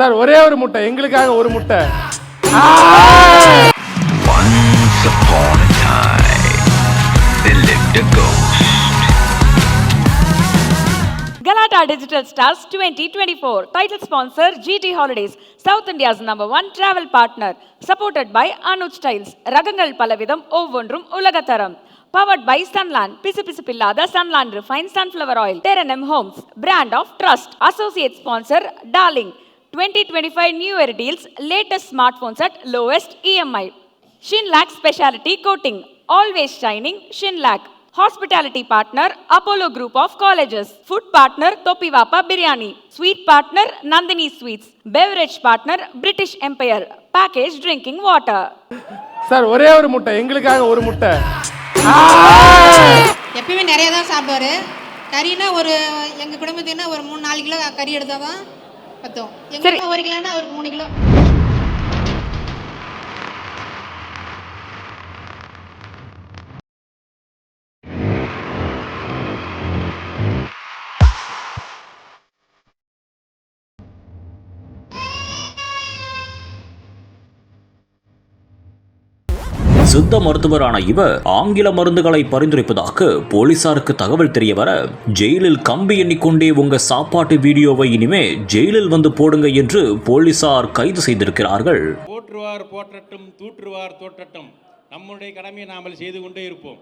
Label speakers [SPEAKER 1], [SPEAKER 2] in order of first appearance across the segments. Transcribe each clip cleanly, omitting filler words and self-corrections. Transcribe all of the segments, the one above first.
[SPEAKER 1] Sir ஒரே ஒரு முட்டை, எங்களுக்காக ஒரு முட்டை.
[SPEAKER 2] Once upon a time, there lived a ghost.
[SPEAKER 3] Galata Digital Stars 2024. Title sponsor GT Holidays, South India's #1 travel partner. Supported by Anuj Styles. Ragangal Palavidam Ovondrum Ulagataram. Powered by Sunland. Pisipillada Sunland Refined Sunflower Oil. Terenum Homes. Brand of Trust. Associate sponsor Darling. 2025 New Year deals. Latest smartphones at lowest EMI. Shinlac Specialty Coating. Always shining Shinlac. Hospitality partner Apollo Group of Colleges. Food partner Topivapa Biryani. Sweet partner Nandini Sweets. Beverage partner British Empire. Packaged drinking water.
[SPEAKER 1] Sir ஒரே ஒரு முட்டை, எங்களுக்காக ஒரு முட்டை.
[SPEAKER 4] எப்பயுமே நிறைய தான் சாப்பிடுவாரு. கறினா ஒரு எங்கள் குடும்பத்துக்குன்னா ஒரு 3-4 கிலோ கறி எடுத்தால் தான் பத்தும். எங்களுக்கு 1 கிலோன்னா அவருக்கு 3 கிலோ.
[SPEAKER 5] சித்த மருத்துவரான இவர் ஆங்கில மருந்துகளை பரிந்துரைப்பதாக போலீசாருக்கு தகவல் தெரிய வர, ஜெயிலில் கம்பி எண்ணிக்கொண்டே உங்க சாப்பாட்டு வீடியோவை இனிமே ஜெயிலில் வந்து போடுங்க என்று போலீசார் கைது செய்திருக்கிறார்கள்.
[SPEAKER 6] போற்றுவார் போற்றட்டும், தூற்றுவார் தோற்றட்டும், நம்முடைய கடமையை நாமல் செய்து கொண்டே இருப்போம்.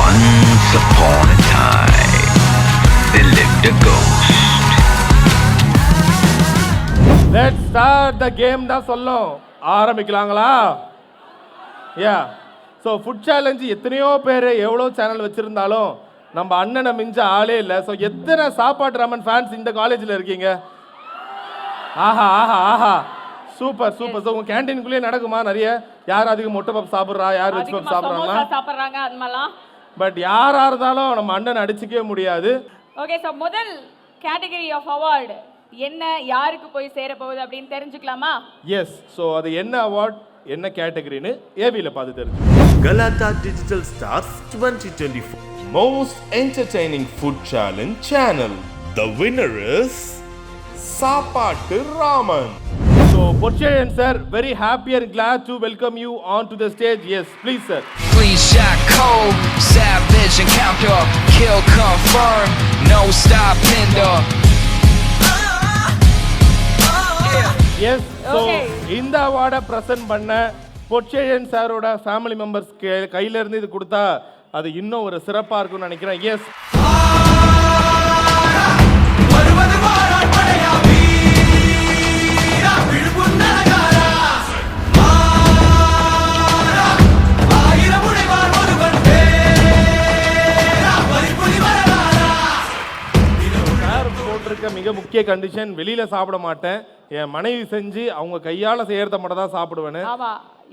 [SPEAKER 2] Once upon a time, there lived a ghost.
[SPEAKER 1] Let's start the game தான் சொல்லும். ஆரம்பிக்கலாங்களா? யா. ஸோ ஃபுட் சேலஞ்சு எத்தனையோ பேர் எவ்வளோ சேனல் வச்சுருந்தாலும் நம்ம அண்ணனை மிஞ்ச ஆளே இல்லை. ஸோ எத்தனை சாப்பாட்டு ராமன் ஃபேன்ஸ் இந்த காலேஜில் இருக்கீங்க? ஆஹா ஆஹா ஆஹா, சூப்பர் சூப்பர். ஸோ உங்கள் கேன்டீனுக்குள்ளேயே நடக்குமா நிறைய? யார் அதிகம் மொட்டை பப் சாப்பிட்றா, யார் வெஜ் பப் சாப்பிட்றாங்க? பட் யாராக இருந்தாலும் நம்ம அண்ணன் அடிச்சுக்கவே முடியாது.
[SPEAKER 3] ஓகே, ஸோ முதல் கேட்டகரி ஆஃப் அவார்டு என்ன, யாருக்கு போய் சேர போகுது அப்படின்னு தெரிஞ்சுக்கலாமா?
[SPEAKER 1] எஸ். ஸோ அது என்ன அவார்ட், என்ன கேட்டகரின்னு ஏவியில் பார்த்து தெரிஞ்சு.
[SPEAKER 7] Galata Digital Stars 2024 Most Entertaining Food Challenge Channel. The winner is Saapattu Raman.
[SPEAKER 1] So Porcherian sir, very happy and glad to welcome you onto the stage. Yes, please sir.
[SPEAKER 8] Please shot cold, savage and counter, kill confirmed, no stop pinned up.
[SPEAKER 1] Yes, so இந்த அவார்டை present பண்ண பொச்சேயன் சாரோட family members கையில இருந்து இது கொடுத்தா அது இன்னும் ஒரு சிறப்பாக இருக்கும்னு நினைக்கிறேன். எஸ். மிக முக்கிய கண்டிஷன், வெளியில சாப்பிட மாட்டேன், என் மனைவி செஞ்சு அவங்க கையால செய்யறத மட்டும் தான் சாப்பிடுவேன்.
[SPEAKER 3] ஆமா,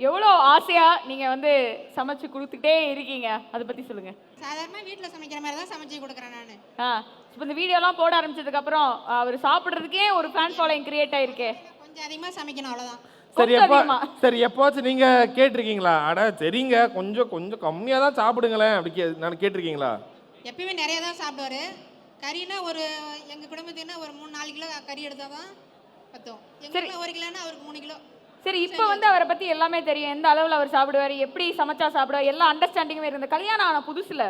[SPEAKER 3] எவ்வளோ ஆசையா நீங்க வந்து சமைச்சு கொடுத்துட்டே இருக்கீங்க, அதை பத்தி சொல்லுங்க.
[SPEAKER 4] சாதாரணமாக வீட்டில் சமைக்கிற மாதிரி தான் சமைச்சு கொடுக்குறேன் நான்.
[SPEAKER 3] இப்போ இந்த வீடியோலாம் போட ஆரம்பிச்சதுக்கு அப்புறம் அவர் சாப்பிட்றதுக்கே ஒரு ஃபேன் ஃபாலோயிங் கிரியேட் ஆயிருக்கு.
[SPEAKER 4] கொஞ்சம் அதிகமாக சமைக்கணும், அவ்வளோதான்.
[SPEAKER 1] சரி எப்போச்சும் நீங்க கேட்டிருக்கீங்களா, அட சரிங்க கொஞ்சம் கொஞ்சம் கம்மியாக தான் சாப்பிடுங்களேன் அப்படி நான் கேட்டிருக்கீங்களா?
[SPEAKER 4] எப்பயுமே நிறைய தான் சாப்பிடுவாரு. கறினா ஒரு எங்கள் குடும்பத்துக்குன்னா ஒரு 3-4 கிலோ கறி எடுத்தால் தான் பத்தும். எங்களுக்கு 1 கிலோன்னா அவருக்கு 3 கிலோ.
[SPEAKER 3] சரி, இப்போ வந்து அவரை பற்றி எல்லாமே தெரியும், எந்த அளவில் அவர் சாப்பிடுவார், எப்படி சமைச்சா சாப்பிடுவார், எல்லா அண்டர்ஸ்டாண்டிங்குமே இருந்த கல்யாணம் ஆன புதுசில்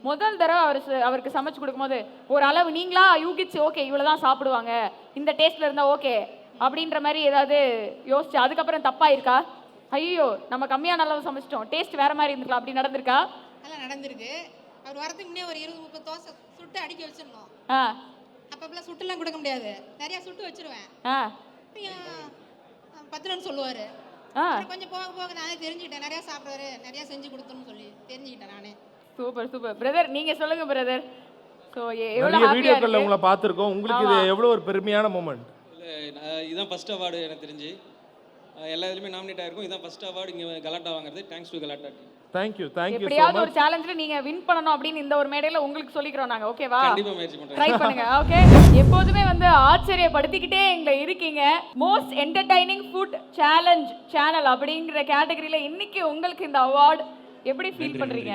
[SPEAKER 3] முதல் தடவை அவருக்கு சமைச்சு கொடுக்கும்போது ஒரு அளவு நீங்களா யூகிச்சு ஓகே இவ்வளோ தான் சாப்பிடுவாங்க, இந்த டேஸ்ட்டில் இருந்தால் ஓகே அப்படின்ற மாதிரி ஏதாவது யோசிச்சு அதுக்கப்புறம் தப்பாக இருக்கா? ஐயோ நம்ம கம்மியான அளவு சமைச்சிட்டோம், டேஸ்ட் வேறு மாதிரி இருந்துக்கலாம், அப்படி நடந்திருக்கா?
[SPEAKER 4] அதெல்லாம் நடந்திருக்கு. அவர் வரதுக்கு முன்னே ஒரு 20-30 தோசை சுட்டு அடிக்க வச்சிடணும். அப்பப்பெல்லாம் சுட்டுலாம் கொடுக்க முடியாது, நிறைய சுட்டு வச்சிருவேன். 10 சொல்லுவாரு. கொஞ்சம் போக போக நானே தெரிஞ்சுக்கிட்டேன், நிறைய சாப்பிடுவாரு, நிறைய செஞ்சு கொடுத்தோம்னு சொல்லி தெரிஞ்சுக்கிட்டேன் நானே.
[SPEAKER 3] சூப்பர் சூப்பர் பிரதர், நீங்க சொல்லுங்க பிரதர். ஸோ
[SPEAKER 1] எவ்வளோ வீடியோக்களில் உங்களை பார்த்துருக்கோம், உங்களுக்கு இது எவ்வளோ ஒரு பெருமையான மூமெண்ட்?
[SPEAKER 6] இல்லை, இதுதான் ஃபர்ஸ்ட் அவார்டு எனக்கு தெரிஞ்சு. எல்லா இதுலையுமே நாமினேட் ஆயிருக்கும், இதுதான் ஃபர்ஸ்ட் அவார்டு இங்கே கலாட்டா வாங்குறது. தேங்க்ஸ் டு கலாட்டா டீம்.
[SPEAKER 1] Thank you thank you.
[SPEAKER 3] எப்படியாவது ஒரு சேலஞ்சில் நீங்க வின் பண்ணணும் அப்படின்னு இந்த ஒரு மேடையில் உங்களுக்கு சொல்லிக்கிறோம் நாங்கள். ஓகேவா?
[SPEAKER 6] கண்டிப்பாக முயற்சி பண்ணுறேன்,
[SPEAKER 3] ட்ரை பண்ணுங்க. ஓகே, எப்போதுமே வந்து ஆச்சரியப்படுத்திக்கிட்டே எங்களை இருக்கீங்க. Most entertaining food challenge channel அப்படிங்கிற கேட்டகரியில் இன்னைக்கு உங்களுக்கு இந்த அவார்டு எப்படி ஃபீல் பண்றீங்க?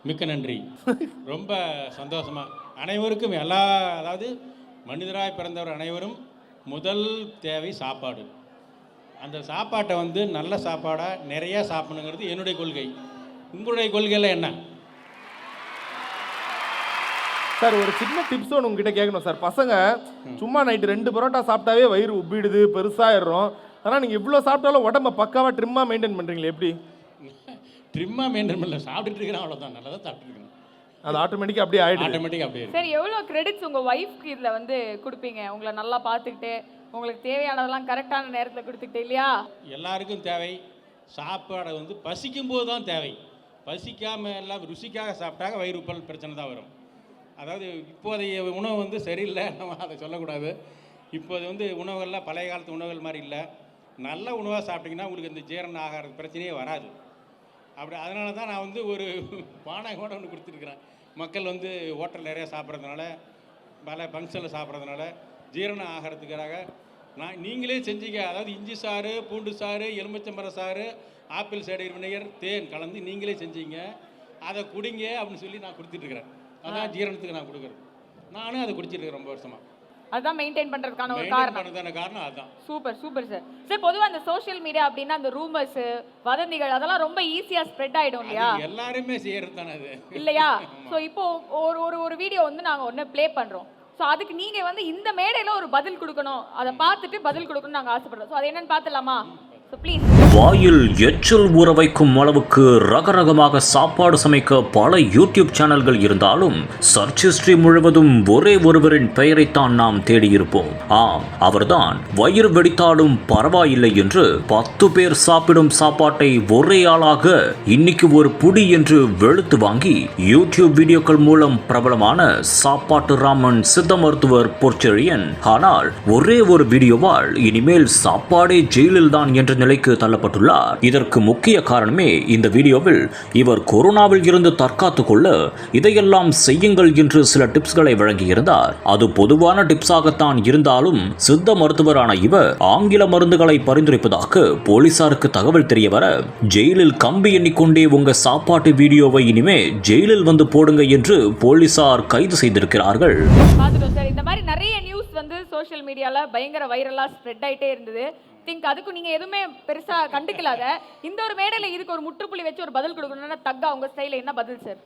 [SPEAKER 6] மிக்க நன்றி. ரொம்ப சந்தோஷமா
[SPEAKER 9] அனைவருக்கும் அதாவது மனிதராய் பிறந்தவர் அனைவரும் முதல் தேவை சாப்பாடு. அந்த சாப்பாட்டை வந்து நல்ல சாப்பாடாக நிறையா சாப்பிடணுங்கிறது என்னுடைய கொள்கை. உங்களுடைய கொள்கையில் என்ன?
[SPEAKER 1] சார் ஒரு சின்ன டிப்ஸ் ஒன்று உங்ககிட்ட கேட்கணும் சார். பசங்க சும்மா நைட்டு 2 பரோட்டா சாப்பிட்டாவே வயிறு உப்பிடுது, பெருசாகிடுறோம். ஆனால் நீங்கள் இவ்வளோ சாப்பிட்டாலும் உடம்ப பக்காவாக ட்ரிம்மாக மெயின்டைன் பண்ணுறீங்களே, எப்படி?
[SPEAKER 9] ட்ரிம்மாக மெயின்டைன் பண்ணல, சாப்பிட்டுட்டு இருக்கிறேன், அவ்வளோதான். நல்லா தான் சாப்பிட்டு இருக்கிறேன்.
[SPEAKER 1] அது ஆட்டோமேட்டிக்காக அப்படியே ஆகிடும்.
[SPEAKER 9] ஆட்டோமேட்டிக்காக அப்படியே.
[SPEAKER 3] சரி, எவ்வளோ கிரெடிட்ஸ் உங்கள் ஒய்ஃப்க்கு இதில் வந்து கொடுப்பீங்க? உங்களை நல்லா பார்த்துக்கிட்டு உங்களுக்கு தேவையானதெல்லாம் கரெக்டான நேரத்தில் கொடுத்துக்கிட்டு இல்லையா?
[SPEAKER 9] எல்லாருக்கும் தேவை சாப்பாடை வந்து பசிக்கும் போது தான் தேவை. பசிக்காமல் எல்லாம் ருசிக்காக சாப்பிட்டாங்க வயிறு உப்பல் பிரச்சனை தான் வரும். அதாவது இப்போதைய உணவு வந்து சரியில்லை, நம்ம அதை சொல்லக்கூடாது. இப்போது வந்து உணவுகள்லாம் பழைய காலத்து உணவுகள் மாதிரி இல்லை. நல்ல உணவாக சாப்பிட்டிங்கன்னா உங்களுக்கு இந்த ஜீரணம் ஆகாத பிரச்சனையே வராது. அப்படி அதனால தான் நான் வந்து ஒரு பானை கூட ஒன்று கொடுத்துருக்குறேன். மக்கள் வந்து ஹோட்டல் நிறையா சாப்பிட்றதுனால, பல ஃபங்க்ஷனில் சாப்பிட்றதுனால ஜீரணம் ஆகிறதுக்காக நீங்களே செஞ்சீங்க. அதாவது இஞ்சி சாறு, பூண்டு சாறு, எலுமிச்சம்பழம் சாறு, ஆப்பிள் சைடர் வினைகர், தேன் கலந்து நீங்களே செஞ்சீங்க, அதை குடிங்க அப்படின்னு சொல்லி நான் கொடுத்துட்ருக்குறேன். அதான் ஜீரணத்துக்கு நான் கொடுக்குறேன். நானும் அதை குடிச்சிட்டு ரொம்ப வருஷமாக.
[SPEAKER 3] அதுதான் மெயின்டைன் பண்ணுறதுக்கான ஒரு
[SPEAKER 9] காரணம் அதுதான்.
[SPEAKER 3] Super super sir. சார் பொதுவாக அந்த சோஷியல் மீடியா அப்படின்னா அந்த ரூமர்ஸ், வதந்திகள் அதெல்லாம் ரொம்ப ஈஸியாக ஸ்ப்ரெட் ஆகிடும் இல்லையா?
[SPEAKER 9] எல்லாருமே செய்யறது தானே அது
[SPEAKER 3] இல்லையா? ஸோ இப்போ ஒரு வீடியோ வந்து நாங்கள் ஒன்று ப்ளே பண்ணுறோம். ஸோ அதுக்கு நீங்கள் வந்து இந்த மேடையில் ஒரு பதில் கொடுக்கணும், அதை பார்த்துட்டு பதில் கொடுக்கணும்னு நாங்கள் ஆசைப்படுறோம். ஸோ அது என்னன்னு பார்த்துலாமா? So please.
[SPEAKER 5] வாயில் எச்சில் ஊற வைக்கும் அளவுக்கு ரகரகமாக சாப்பாடு சமைக்க பல யூடியூப் சேனல்கள் இருந்தாலும் சர்ச் ஹிஸ்டரி முழுவதும் ஒரே ஒருவரின் பெயரைத்தான் நாம் தேடியிருப்போம். ஆம், அவர்தான் வயிறு வெடித்தாலும் பரவாயில்லை என்று 10 பேர் சாப்பிடும் சாப்பாட்டை ஒரே ஆளாக இன்னைக்கு ஒரு புடி என்று வெளுத்து வாங்கி யூடியூப் வீடியோக்கள் மூலம் பிரபலமான சாப்பாட்டு ராமன் சித்த மருத்துவர் பொற்செழியன். ஆனால் ஒரே ஒரு வீடியோவால் இனிமேல் சாப்பாடே ஜெயிலில் தான் என்ற நிலைக்கு தள்ளப்பட்டுள்ளார். இதற்கு முக்கிய காரணமே இந்த வீடியோவில் இவர் கொரோனாவில் இருந்து தற்காத்துக் கொள்ள இதையெல்லாம் செய்யுங்கள் என்று சில டிப்ஸ்களை வழங்கியிருந்தார். அது பொதுவான டிப்ஸாகத்தான் இருந்தாலும் சித்த மருத்துவரான இவர் ஆங்கில மருந்துகளை பரிந்துரைப்பதாக போலீசாருக்கு தகவல் தெரிய வர ஜெயிலில் கம்பி எண்ணிக்கொண்டே உங்க சாப்பாட்டு வீடியோவை இனிமே ஜெயிலில் வந்து போடுங்க என்று போலீசார் கைது செய்திருக்கிறார்கள்.
[SPEAKER 3] சார், இந்த மாதிரி நிறைய நியூஸ் வந்து சோஷியல் மீடியால பயங்கர வைரலா ஸ்ப்ரெட் ஆயிட்டே இருந்தது. திங்க் அதுக்கும் நீங்க எதுவுமே பெருசா கண்டுக்கலாத இந்த ஒரு மேடையில இதுக்கு ஒரு முற்றுப்புள்ளி வச்சு ஒரு பதில் கொடுக்கணும்னா தக்கா உங்க ஸ்டைல என்ன பதில் சார்?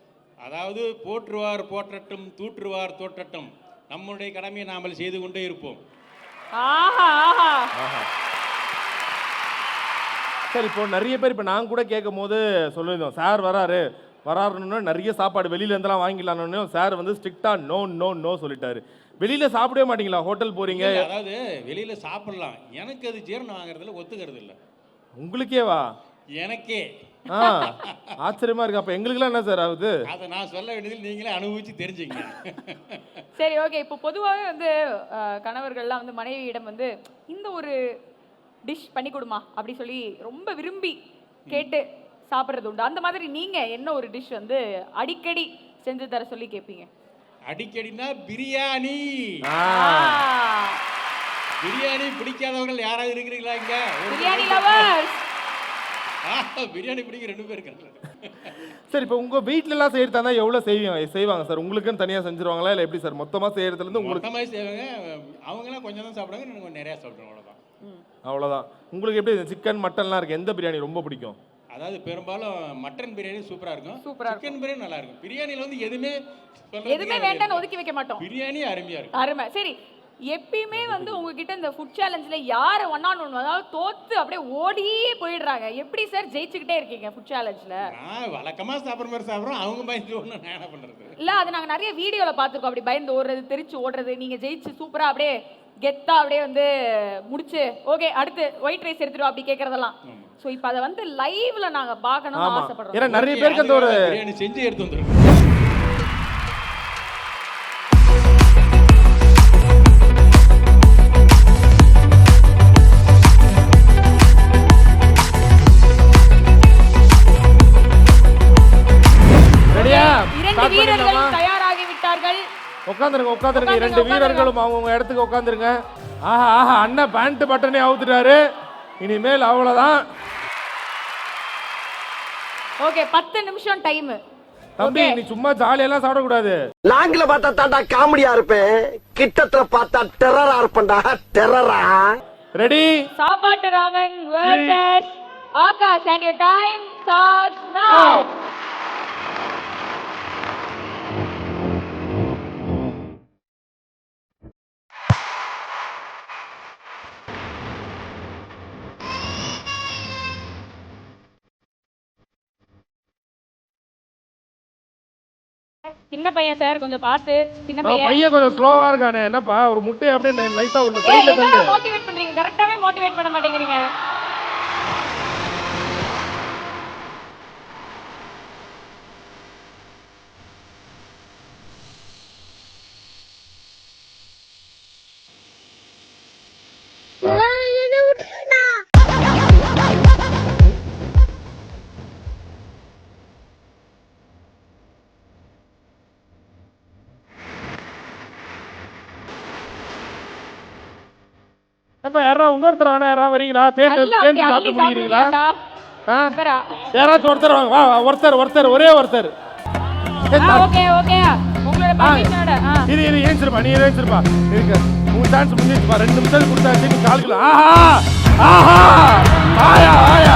[SPEAKER 9] அதாவது போற்றுவார் போற்றட்டும், தூற்றுவார் தோற்றட்டும், நம்முடைய கடமையை நாமல் செய்து கொண்டே இருப்போம்.
[SPEAKER 3] ஆஹா ஆஹா.
[SPEAKER 1] சார் இப்போ நிறைய பேர் இப்போ நான் கூட கேட்கும் போது சொல்லியிருந்தோம், சார் வராருன்னு நிறைய சாப்பாடு வெளியில இருந்தெல்லாம் வாங்கிடலான்னு. சார் வந்து ஸ்ட்ரிக்டா நோ நோ நோ சொல்லிட்டாரு. வெளியில சாப்பிடவே மாட்டீங்களா? ஹோட்டல் போறீங்க?
[SPEAKER 9] அதாவது வெளியில சாப்பிடலாம், எனக்கு அது ஜீரணம் ஆகிறதுல ஒத்துக்கிறது இல்லை.
[SPEAKER 1] உங்களுக்கேவா?
[SPEAKER 9] எனக்கே.
[SPEAKER 1] ஆச்சரியமா இருக்கு. அப்ப எங்களுக்குலாம் என்ன சார் ஆகுது?
[SPEAKER 9] அதை நான் சொல்ல வேண்டியதில் நீங்களே அனுபவிச்சு தெரிஞ்சுங்க.
[SPEAKER 3] சரி, ஓகே. இப்போ பொதுவாகவே வந்து கணவர்கள்லாம் வந்து மனைவியிடம் வந்து இந்த ஒரு டிஷ் பண்ணி கொடுமா அப்படி சொல்லி ரொம்ப விரும்பி கேட்டு சாப்பிட்றது உண்டு. அந்த மாதிரி நீங்க என்ன ஒரு டிஷ் வந்து அடிக்கடி செஞ்சு தர சொல்லி கேட்பீங்க?
[SPEAKER 9] அடிக்கடினா பிரியாணி. பிரியாணி பிடிக்காதவர்கள் யாராவது இருக்கிறீங்களா இங்க?
[SPEAKER 3] பிரியாணி லவர்ஸ்.
[SPEAKER 9] பிரியாணி பிடிக்க 2 பேர் இருக்காங்க.
[SPEAKER 1] சரி, இப்போ உங்க வீட்ல எல்லாம் செய்யறதா இருந்தா எவ்வளவு செய்வாங்க சார்? உங்களுக்குன்னு தனியா செஞ்சிருவாங்களா இல்ல எப்படி சார்? மொத்தமா செய்யறதுல இருந்து உங்களுக்கு
[SPEAKER 9] மொத்தமா செய்வாங்க. அவங்க எல்லாம் கொஞ்சம் தான் சாப்பிடுவாங்க, நான் கொஞ்சம் நிறைய சாப்பிடுவேன், அவ்வளவுதான்.
[SPEAKER 1] அவ்வளவுதான். உங்களுக்கு எப்படி சிக்கன் மட்டன்லாம் இருக்கு, எந்த பிரியாணி ரொம்ப பிடிக்கும்?
[SPEAKER 9] அதாவது பெரும்பாலும் மட்டன் பிரியாணி சூப்பரா இருக்கும்,
[SPEAKER 3] சூப்பரா
[SPEAKER 9] சிக்கன் பிரியாணி நல்லா இருக்கும். பிரியாணில வந்து எதுவுமே
[SPEAKER 3] வேண்டாம்னு ஒதுக்கி வைக்க மாட்டோம்.
[SPEAKER 9] பிரியாணி அருமையா இருக்கும்.
[SPEAKER 3] அருமை. சரி, எப்பயுமே வந்து உங்ககிட்ட இந்த ஃபுட் சேலஞ்சில் யார் 1-on-1 அதாவது தோத்து அப்படியே ஓடியே போயிடுறாங்க, எப்படி சார் ஜெயிச்சுக்கிட்டே இருக்கீங்க ஃபுட் சேலஞ்சில்?
[SPEAKER 9] நான் வழக்கமாக சாப்பிட்ற மாதிரி சாப்பிட்றோம், அவங்க பயந்து ஒன்று நான் என்ன பண்ணுறது?
[SPEAKER 3] இல்லை, அது நாங்கள் நிறைய வீடியோவில் பார்த்துருக்கோம். அப்படி பயந்து ஓடுறது, தெரிச்சு ஓடுறது, நீங்கள் ஜெயிச்சு சூப்பராக அப்படியே கெத்தா அப்படியே வந்து முடிச்சு ஓகே அடுத்து ஒயிட் ரைஸ் எடுத்துருவோம் அப்படி கேட்குறதெல்லாம். ஸோ இப்போ அதை வந்து லைவ்ல நாங்கள் பார்க்கணும்னு ஆசைப்படுறோம்.
[SPEAKER 1] ஏன்னா நிறைய பேருக்கு அந்த ஒரு
[SPEAKER 9] பிரியாணி செஞ்சு எடுத்து வந்துருக்கோம்.
[SPEAKER 3] வீரர்கள் தயாராகி விட்டார்கள்.
[SPEAKER 1] உட்காந்துருங்க. 2 வீரர்களும் அவங்கவுங்க இடத்துக்கு உட்காந்துருங்க. ஆஹா, அண்ணன் பேண்ட் பட்டனே அவுத்துட்டாரு. இனிமேல் அவ்வளவுதான்.
[SPEAKER 3] ஓகே, 10 நிமிஷம் டைம்.
[SPEAKER 1] தம்பி நீ சும்மா ஜாலியெல்லாம் சாப்பிடக்கூடாது.
[SPEAKER 10] லாங்கில பார்த்தா தாண்டா காமெடியா இருப்பேன், கிட்டத்துல பார்த்தா டெரரா இருப்பேன்டா, டெரரா.
[SPEAKER 1] ரெடி?
[SPEAKER 3] சாப்பாட்டு Raman versus Akash and your time starts now. சின்ன பையன் சார், கொஞ்சம் பார்த்து. சின்ன
[SPEAKER 1] பையன் கொஞ்சம் ஸ்லோவா இருக்கானே, என்னப்பா ஒரு முட்டையை அப்படியே லைட்டா ஒன்று கையில தள்ளு.
[SPEAKER 3] மோட்டிவேட் பண்றீங்க, கரெக்டாவே மோட்டிவேட் பண்ண மாட்டேங்கிறீங்க.
[SPEAKER 1] அப்ப யாரா இன்னொருத்தர் வேணா யாரா வரீங்களா? சேர்ந்து சாப்பிட்டு முடிக்கிறீங்களா? யாராச்சும் ஒருத்தர் வாங்க. வா ஒருத்தர் ஒரே ஒருத்தர்.
[SPEAKER 3] ஓகே ஓகே, உங்களோட பர்மிஷனோட.
[SPEAKER 1] இது ஏஞ்சிருப்பா, நீ ஏஞ்சிருப்பா. இருக்கு உங்க சான்ஸ் முடிஞ்சிருப்பா. 2 நிமிஷம் கொடுத்தாச்சு, நீ கால்குல. ஆஹா ஆயா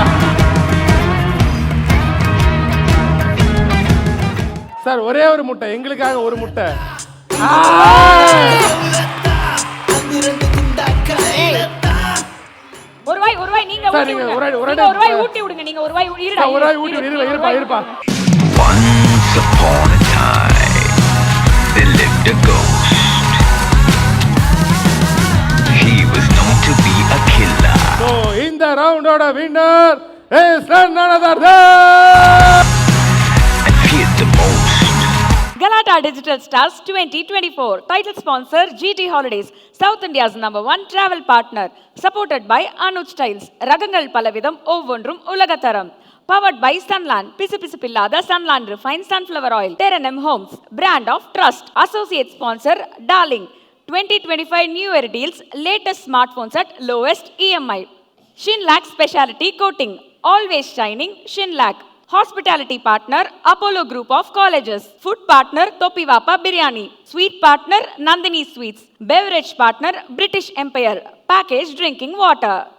[SPEAKER 1] சார், ஒரே ஒரு முட்டை எங்களுக்காக, ஒரு முட்டை.
[SPEAKER 3] ஒரு வாய் நீங்க
[SPEAKER 1] சார்,
[SPEAKER 3] ஊட்டி
[SPEAKER 1] நீங்க
[SPEAKER 3] விடுங்க.
[SPEAKER 1] ஒரு
[SPEAKER 3] நீங்க ஒரு வாய் ஊட்டி விடுங்க. நீங்க ஒரு வாய் இருடா.
[SPEAKER 1] ஒரு வாய் ஊட்டி இருப்பா.
[SPEAKER 2] Once upon a time, there lived a ghost. He was known to be a killer.
[SPEAKER 1] So, இந்த ரவுண்டோட winner is none other than
[SPEAKER 2] And feared the most.
[SPEAKER 3] Galata Digital Stars 2024. Title sponsor GT Holidays, South India's #1 travel partner. Supported by Anuj Styles. ரகங்கள் பலவிதம், ஒவ்வொன்றும் உலகத்தரம். Powered by Sunland. பிசுபிசுப்பில்லாத Sunland Refined Sunflower Oil. Terenum Homes. Brand of Trust. Associate sponsor Darling. 2025 New Year deals. Latest smartphones at lowest EMI. Shinlac Specialty Coating. Always shining Shinlac. Hospitality partner Apollo Group of Colleges. Food partner Topivapa Biryani. Sweet partner Nandini Sweets. Beverage partner British Empire. Packaged drinking water.